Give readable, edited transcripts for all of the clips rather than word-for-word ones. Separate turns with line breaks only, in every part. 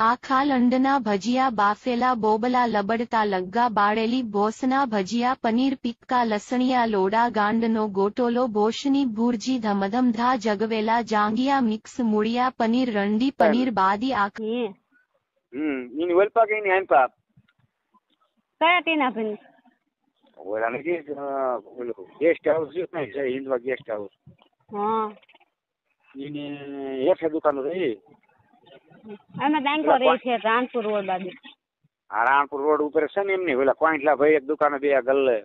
આખા લંડના ભજીયા બાફેલા બોબલા લબડતા લગ્ગા બાળેલી બોસના ભજીયા પનીર પિક્કા લસણિયા લોડા ગાંડનો ગોટોલો બોશની ભુરજી ધમધમધા જગવેલા જાંગિયા મિક્સ મૂળિયા પનીર રંડી પનીર બાદી આખ
ઈની વલપા કે ઈની આંપા
કયા ટીના ભાઈ
ઓલા ને ગેસ્ટ હાઉસ છે હિન્દવા ગેસ્ટ હાઉસ
હા
ઈની એક દુકાન રહી
અમે બેંકો રહી છે રાણપુર રોડ બાજુ
આ રાણપુર રોડ ઉપર છે ને એમની ઓલા કોઈટલા ભાઈ એક દુકાને બે ગલ્લે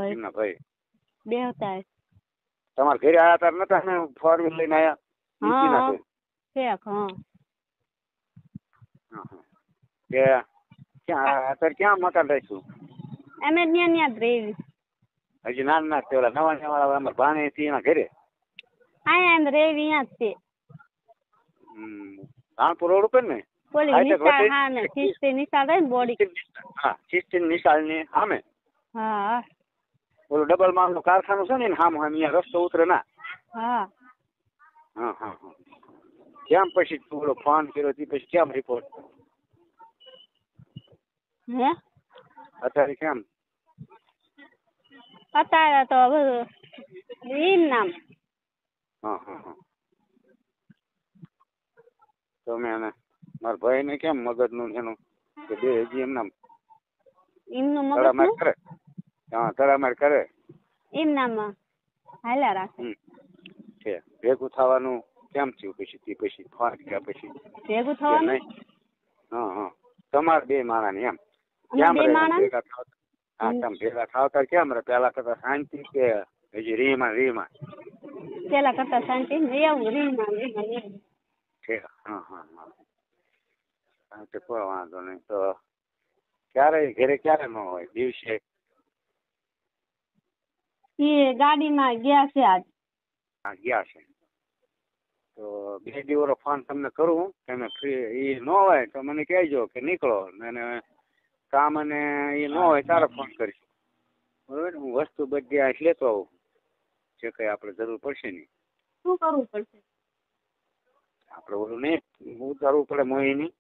એમના ભાઈ
બે હતા
તમારા ઘરે આયા તાર નતા ને ફોર વ્હીલ લઈને આયા
હા ઠીક હા
કે ક્યાં અત્યારે ક્યાં મકાન રહીશું
અમે ન્યા જ રહી
હજી નાના તે ઓલા નવા વાળા અમારા ભાણે હતી એના ઘરે
અહીંયા એમ રેવી અહીંયા જ છે
રાણપુર રોડ ઉપર ને
બોલી નિશાળ હા ને શિસ્તી નિશાળ રહે ને બોડી
હા શિસ્તી નિશાળ ની સામે
હા
ઓલું ડબલ માલ નું કારખાનું છે ને સામે અહીંયા રસ્તો ઉતરે ના
હા
હા હા હા કેમ પછી ઓલો ફોન કર્યો તે પછી કેમ રિપોર્ટ
હે
અત્યારે કેમ
અત્યારે તો બધું ઈ નામ
હા હા હા તો મેં મારા ભાઈ ને કેમ મગજ નું એનું કે બે હજી એમના
એમનું
તળામાર
મગજ
કરે હા તળામાર કરે
એમ નામ હાલ્યા રાખે
છે ભેગું થવાનું કેમ થયું પછી તે પછી ફોન કર્યા પછી
ભેગું થવાનું
હા હા તમારે બે માણા ને એમ
અમે બે માણસ
ભેગા થાવ હા તમે ભેગા થાવતા કેમ રે પેલા કરતા શાંતિ કે હજી રીમાં
પેલા કરતા શાંતિ એવું રીમાં
છે હા હા હા તો કોઈ વાંધો નહીં તો ક્યારે ઘરે ક્યારે ન હોય દિવસે
એ ગાડીમાં ગયા છે આજ
હા ગયા છે તો બે દિવસનો ફોન તમને કરું તમે ફ્રી એ ન હોય તો મને કહેજો કે નીકળો અને કામ અને એ ન હોય તારે ફોન કરીશ બરોબર હું વસ્તુ બધી આ લેતો આવું જે કંઈ આપણે જરૂર પડશે નહીં
શું કરવું પડશે
આપણે ઓલું નહીં ઉતારવું પડે મોહીની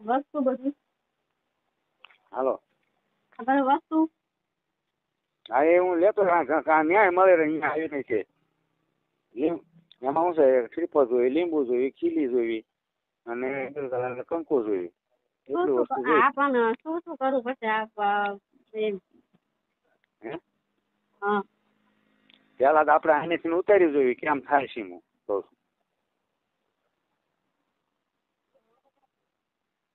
વસ્તુ બધી
હાલો
વસ્તુ
હા એ હું લેતો ન્યાય મળે અહીંયા આવી નહીં છે એમાં શું છે શ્રીફળ જોઈએ લીંબુ જોઈએ ખીલી જોઈએ અને કંકુ જોઈએ એટલું વસ્તુ જોઈએ
આપણને શું શું કરવું પડશે
હે
હા
પેલા તો આપણે આનેથી ઉતારી જોઈએ કેમ થાય છે હું કહું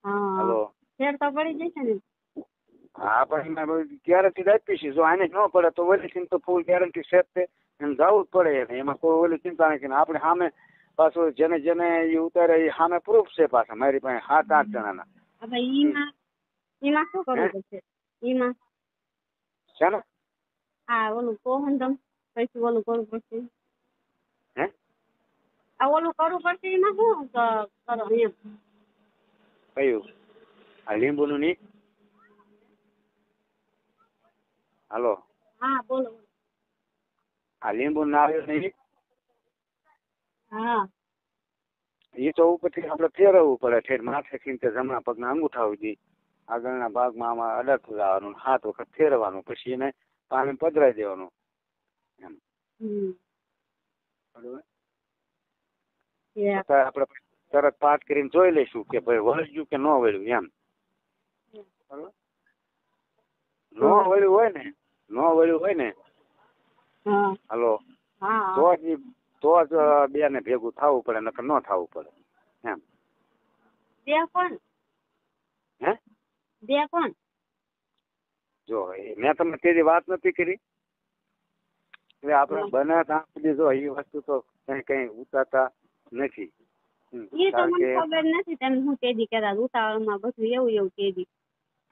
હાલો
ફેર તો પડી જશે ને
હા પણ એમાં ગેરંટી આપી છે જો આને ન પડે તો ઓલી તો ફૂલ ગેરંટી સેટ છે એમ જવું જ પડે ને એમાં કોઈ ઓલી ચિંતા નથી આપણે સામે પાછું જેને જેને એ ઉતારે એ સામે પ્રૂફ છે પાછા મારી પાસે 7-8 જણાના
એમાં શું કરવું પડશે એમાં
છે ને
હા ઓલું કોહંદમ પછી ઓલું કરવું પડશે
હે
આ ઓલું કરવું પડશે એમાં શું કરો એમ
કયું આ લીંબુનું નહીં હાલો
હા બોલો
આ લીંબુ ના આવ્યું નહીં
હા
એ તો ઉપરથી આપણે ફેરવવું પડે ઠેર માથેથી તે જમણા પગના અંગૂઠા સુધી આગળના ભાગમાં આમાં અડકતું જવાનું 7 વખત ફેરવવાનું પછી એને પાણી પધરાઈ દેવાનું એમ બરોબર આપણે તરત પાઠ કરીને જોઈ લઈશું કે ભાઈ વળગ્યું કે ન વળ્યું એમ બરોબર ન વળ્યું હોય ને હાલો તો જ બે ને ભેગું થવું પડે નકર ન થવું પડે એમ
બે કોણ
જો મેં તમને તેની વાત નથી કરી એટલે આપણે બને ત્યાં સુધી જો એ વસ્તુ તો કઈ ઉતારતા નથી
એ તો મને ખબર નથી તમે હું તેદી કહેતા ઉતાવળમાં બધું એવું તેદી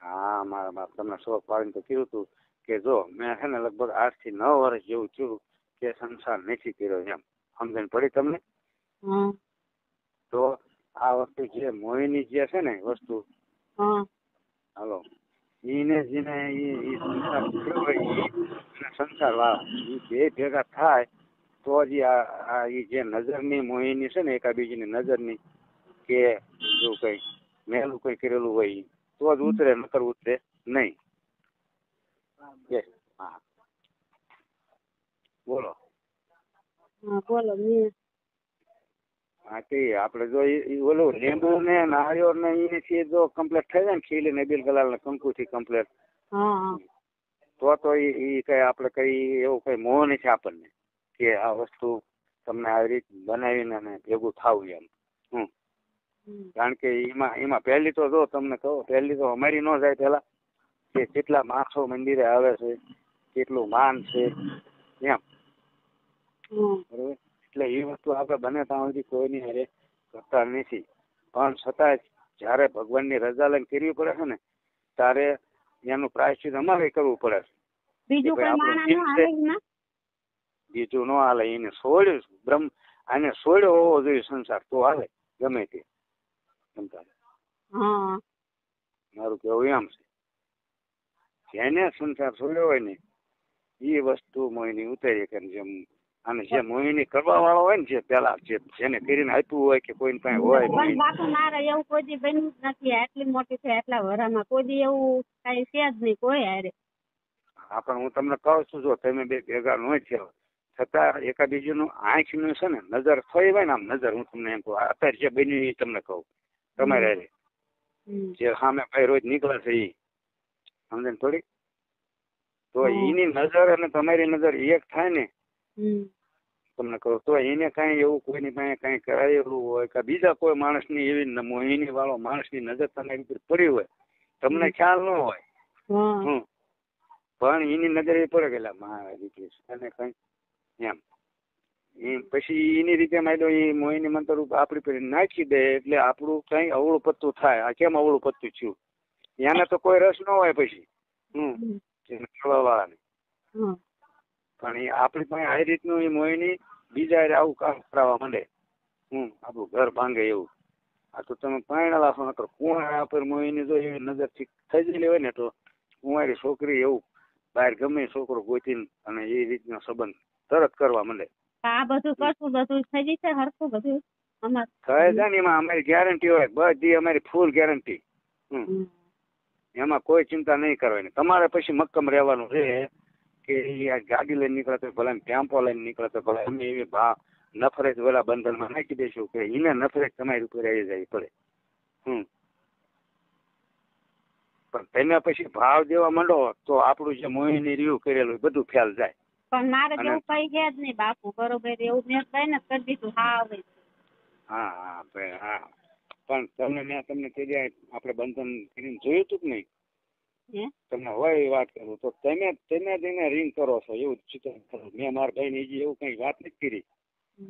હા મારા બાપ તમને શોખ પાડીને તો કીધું હતું કે જો મેં છે ને લગભગ 8 થી 9 વર્ષ જેવું થયું કે સંસાર નથી કર્યો એમ સમજણ પડી તમને તો આ વસ્તુ જે મોહિની જે છે ને વસ્તુ હાલો એને જેને સંસાર વાળા એ બે ભેગા થાય તો જ ઈ જે નજરની મોહિની છે ને એકાબીજીની નજરની કે એવું કઈ મેલું કઈ કરેલું હોય તો જ ઉતરે, નકર ઉતરે નહીં. હા બોલો.
બોલો.
હા તે આપડે જો ઓલું લીંબુ ને નાળિયેર ને એથી જો કમ્પ્લીટ થઈ જાય ને ખીલી ને બિલ કલાલ ને કંકુ થી કમ્પ્લીટ, તો ઈ કઈ આપડે કઈ એવું કઈ મોહ નથી આપણને કે આ વસ્તુ તમને આવી રીતે બનાવીને ભેગું થાવું એમ. કારણ કે એમાં પહેલી તો જો તમને કહો, પહેલી તો અમારી ન જાય પેલા કે કેટલા માણસો મંદિરે આવે છે, કેટલું માન છે એમ. બરોબર. એટલે એ વસ્તુ આપણે બને ત્યાં સુધી કોઈની હારે કરતા નથી. પણ છતાં જયારે ભગવાનની રજા લઈને કરવી પડે છે ને ત્યારે એનું પ્રાયશ્ચિત અમારે કરવું પડે છે. બીજું ન હાલે. એને છોડ્યું આને છોડ્યો હોવો જોઈએ સંસાર તો હાલે ગમે તે. મારું કેવું એમ છે. જેને સંસાર છોડ્યો હોય ને એ વસ્તુ મોહિની ઉતારી કે જેમ અને જે મોહિની કરવા વાળો હોય ને જે પેલા જેને કરીને આપ્યું હોય કે કોઈ પાસે હોય.
મારે એવું કોઈ દી બન્યું જ નથી. આટલી મોટી છે એટલા વરામાં કોઈ દી એવું કઈ છે જ નહીં કોઈ હારે.
હા પણ હું તમને કહું છું, જો તમે બે ભેગા ન થયો છતાં એકાબીજીનું આંખ નું છે ને નજર થઈ હોય ને આમ નજર, હું તમને એમ કહું અત્યારે જે બન્યું એ તમને કહું તમારે જે સામે ભાઈ રોજ નીકળે છે એ સમજે ને થોડી, તો એની નજર અને તમારી નજર એક થાય ને તમને કહું તો એને કઈ એવું કોઈની પાસે કઈ કરાયેલું હોય કે બીજા કોઈ માણસની એવી મોહિની વાળો માણસની નજર તમારી ઉપર પડી હોય, તમને ખ્યાલ ન હોય પણ એની નજર એ પડે ગયેલા મારા દીકરી અને કઈ એમ પછી એની રીતે માંડો એ મોહિની મંત્ર આપણી પર નાખી દે એટલે આપણું કઈ અવળું પત્તું થાય. આ કેમ અવળું પત્તું થયું? એને તો કોઈ રસ ન હોય પછી કરવા વાળાને, પણ એ આપણી પાસે આ રીતનું એ મોહિની બીજા આવું કામ કરાવવા માંડે, આપણું ઘર ભાંગે એવું. આ તો તમે પાણી લાખો નકર કુંવારા પર મોહિની જો એવી નજર થી થઈ ગયેલી હોય ને તો કુંવારી છોકરી એવું બહાર ગમે છોકરો ગોતીને અને એ રીતનો સંબંધ તરત કરવા માંડે.
આ બધું કરશું બધું થઈ જશે હરખું બધું
થાય છે ને એમાં અમારી ગેરંટી હોય, બધી અમારી ફૂલ ગેરંટી. એમાં કોઈ ચિંતા નહીં કરવાની. તમારે પછી મક્કમ રહેવાનું છે કે આ ગાડી લઈને નીકળે તો ભલે ટેમ્પો લઈને નીકળે તો ભલે અમે એવી નફરત વેલા બંધનમાં નાખી દઈશું કે એને નફરત તમારી ઉપર આવી જાય પડે. પણ તમે પછી ભાવ દેવા માંડો તો આપણું જે મોહિની રિવ્યુ કરેલું બધું ફેલ જાય.
પણ મારે જેવું કઈ છે જ નહીં બાપુ, બરોબર એવું મેં કઈ ને કરી દીધું.
હા પણ મેં તમને કહી દે આપણે બંધન કરીને જોયું હતું કે નહીં? તમને હોય એ વાત કરું તો તમે તેને રિંગ કરો છો એવું ચિંતન કરો. મેં મારા ભાઈ ને એવું કઈ વાત નથી કરી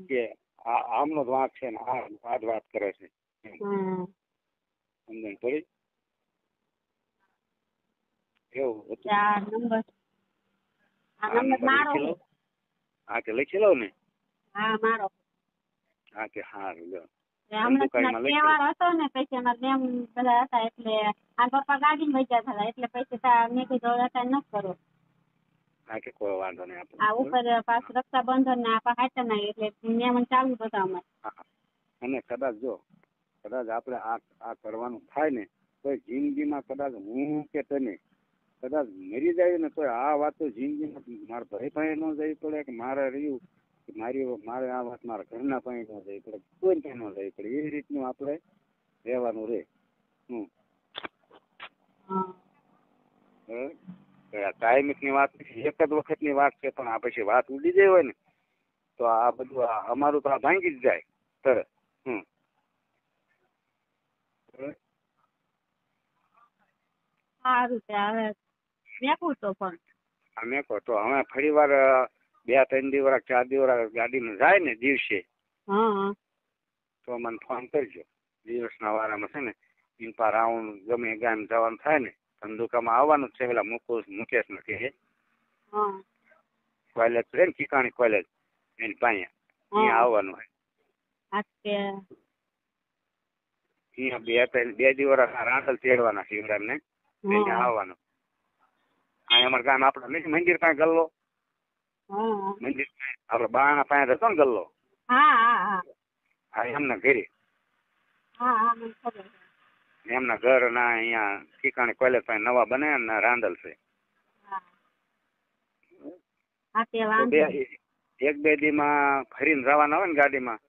કે આમનો જ વાંક છે ને આ જ વાત કરે છે. સમજણ પડી? એવું હતું. હા કે લખી લો ને. હા કે સારું લો.
તહેવાર હતો ને પછી અમારા મેમ બધા હતા એટલે આ પપ્પા ગાડી માં ગયા હતા એટલે પછી મેં કીધું અત્યારે ન કરો.
હા કે કોઈ વાંધો નહીં.
આ ઉપર પાછું રક્ષાબંધન ને આપા હાચા ના એટલે મેમન ચાલુ હતા અમારે.
અને કદાચ આપણે આ કરવાનું થાય ને તો જિંદગીમાં કદાચ હું કે તમે કદાચ મરી જાય ને તો આ વાત તો જિંદગીમાં મારા ભાઈ પાસે ન જવી પડે કે મારે રહ્યું મારે આ વાત મારા ઘરના પાસે ન જવી પડે, કોઈ પાસે ન જવી પડે. એ રીતનું આપણે રહેવાનું રહે. કાયમિક ની વાત એક જ વખત ની વાત છે, પણ આ પછી વાત ઉડી જાય હોય ને તો આ બધું અમારું તો આ ભાંગી જ જાય તરત.
સારું છે મેકું તો પણ
અમે કહો તો હવે ફરી વાર 2-3 દિવસ 4 દિવસ ગાડીમાં જાય ને દિવસે તો મને ફોન કરજો. દિવસના વારામાં છે ને ઇન્પા રાઉન્ડ ગમે ગામ જવાનું થાય ને ધંધુકામાં આવવાનું છે. પેલા મુકેશ નથી કોલેજ છે ને ઠીકાણી કોલેજ એની પાસે અહીંયા આવવાનું હોય. અહીંયા 2 દિવસ રાંધલ તેડવાના શિવરામ ને અહીંયા આવવાનું. અહીંયા અમારા ગામ આપડે નથી મંદિર પાસે ગલ્લો
હા
મંદિર આપડે બાણા પાસે હતો ને ગલ્લો
હા હા હા
હા એમના ઘરે
હા હા મને ખબર છે.
એમના ઘર ના અહીંયા ઠીકાણે કોલેજ પાસે નવા બને ને રાંદલ છે.
હા હા તે
તો
વાંધો નહીં.
એક બે દી માં ફરીને જવાના હોય ને ગાડીમાં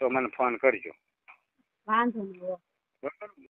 તો મને ફોન કરજો.
વાંધો નહીં.
બરાબર.